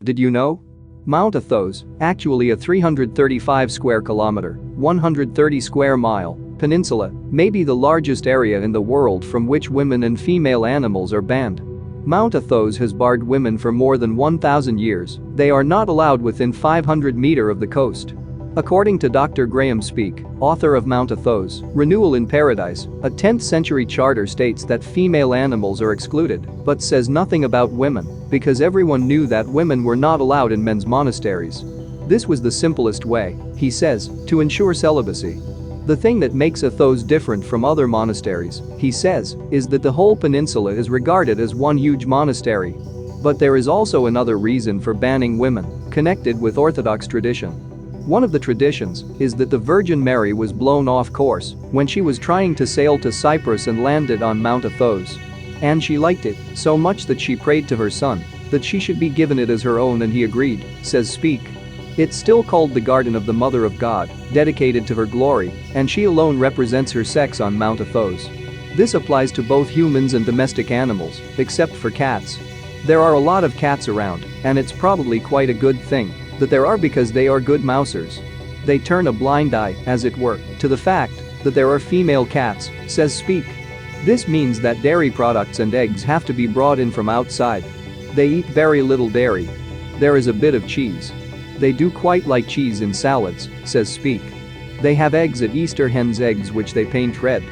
Did you know? Mount Athos, actually a 335 square kilometer, 130 square mile peninsula, may be the largest area in the world from which women and female animals are banned. Mount Athos has barred women for more than 1,000 years. They are not allowed within 500 meters of the coast. According to Dr. Graham Speake, author of Mount Athos, Renewal in Paradise, a 10th century charter states that female animals are excluded, but says nothing about women, because everyone knew that women were not allowed in men's monasteries. This was the simplest way, he says, to ensure celibacy. The thing that makes Athos different from other monasteries, he says, is that the whole peninsula is regarded as one huge monastery. But there is also another reason for banning women, connected with Orthodox tradition. One of the traditions is that the Virgin Mary was blown off course when she was trying to sail to Cyprus and landed on Mount Athos. And she liked it so much that she prayed to her son that she should be given it as her own, and he agreed, says Speake. It's still called the Garden of the Mother of God, dedicated to her glory, and she alone represents her sex on Mount Athos. This applies to both humans and domestic animals, except for cats. There are a lot of cats around, and it's probably quite a good thing that there are, because they are good mousers. They turn a blind eye, as it were, to the fact that there are female cats, says Speake. This means that dairy products and eggs have to be brought in from outside. They eat very little dairy. There is a bit of cheese. They do quite like cheese in salads, says Speake. They have eggs at Easter, hen's eggs which they paint red.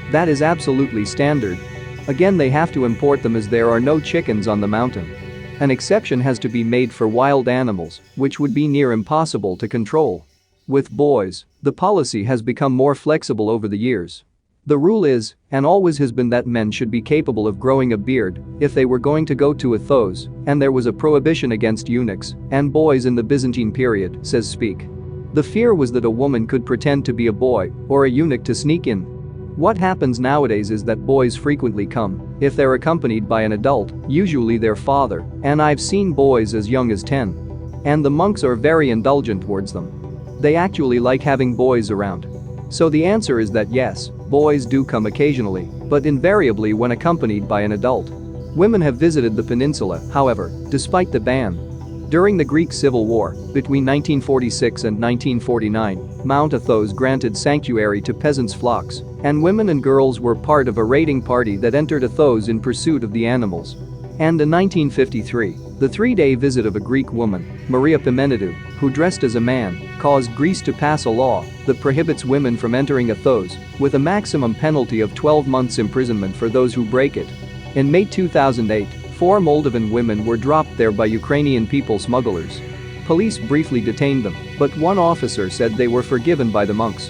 That is absolutely standard. Again, they have to import them as there are no chickens on the mountain. An exception has to be made for wild animals, which would be near impossible to control. With boys, the policy has become more flexible over the years. The rule is, and always has been, that men should be capable of growing a beard if they were going to go to Athos, and there was a prohibition against eunuchs and boys in the Byzantine period, says Speake. The fear was that a woman could pretend to be a boy or a eunuch to sneak in. What happens nowadays is that boys frequently come if they're accompanied by an adult, usually their father, and I've seen boys as young as 10. And the monks are very indulgent towards them. They actually like having boys around. So the answer is that yes, boys do come occasionally, but invariably when accompanied by an adult. Women have visited the peninsula, however, despite the ban. During the Greek Civil War, between 1946 and 1949, Mount Athos granted sanctuary to peasants' flocks, and women and girls were part of a raiding party that entered Athos in pursuit of the animals. And in 1953, the 3-day visit of a Greek woman, Maria Pimenidou, who dressed as a man, caused Greece to pass a law that prohibits women from entering Athos, with a maximum penalty of 12 months imprisonment for those who break it. In May 2008, 4 Moldovan women were dropped there by Ukrainian people smugglers. Police briefly detained them, but one officer said they were forgiven by the monks.